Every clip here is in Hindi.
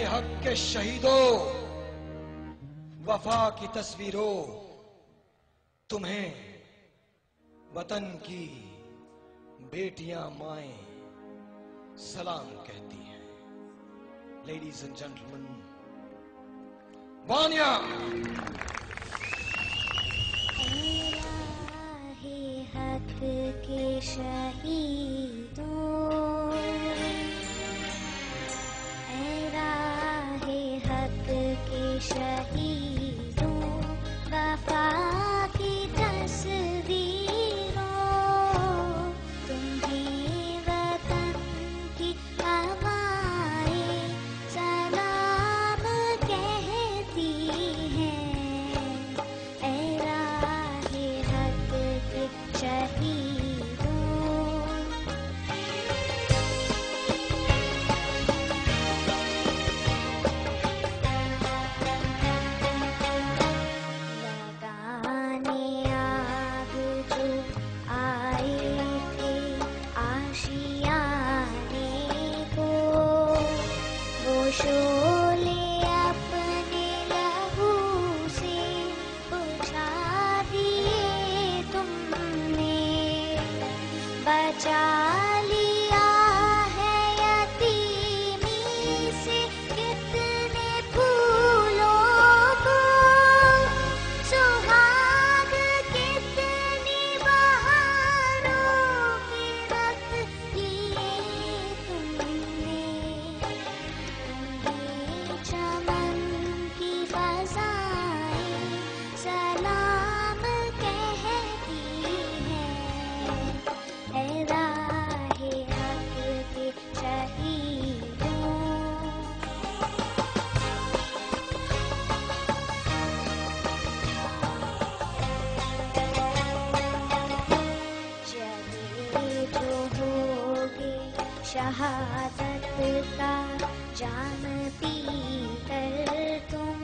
हक के शहीदों, वफा की तस्वीरों, तुम्हें वतन की बेटियां माएं सलाम कहती हैं। Ladies and gentleman, Vaniya. हक के शहीदों, राहे हक के शहीदों, वफा की तस्वीरों, तुम्हें वतन की हवाएं सलाम कहती हैं। राहे हक के शहीदों, लगाने आग जो आए थे आशियाने को, वो शोले अपने लहू से बुझा दिए तुमने। बचा लिया है यतीमी से कितने फूलों को, सुहाग कितनी बहारों के रख लिए तुमने। तुम्हें चमन की फज़ाएं सलाम कहती हैं। राहे हक के शहीदों, चले जो होगे शहादत का जाम पी कर तुम,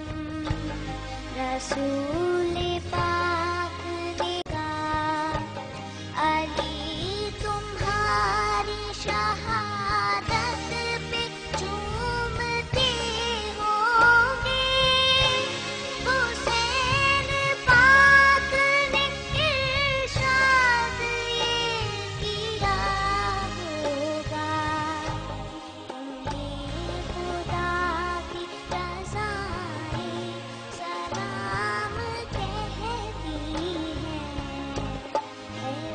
रसूल पाक ने कहा अली तुम्हारी शहादत पे झूमते होंगे। हुसैन पाक ने इरशाद ये किया होगा, तुम्हें खुदा की रज़ाएं सलाम कहती हैं।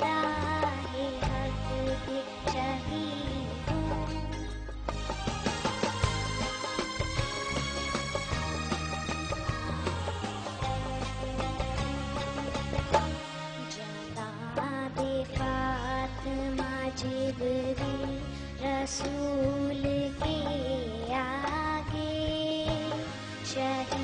राहे हक के शहीदों, जनाबे फातिमा जिब्रील रसूल के आगे शहीद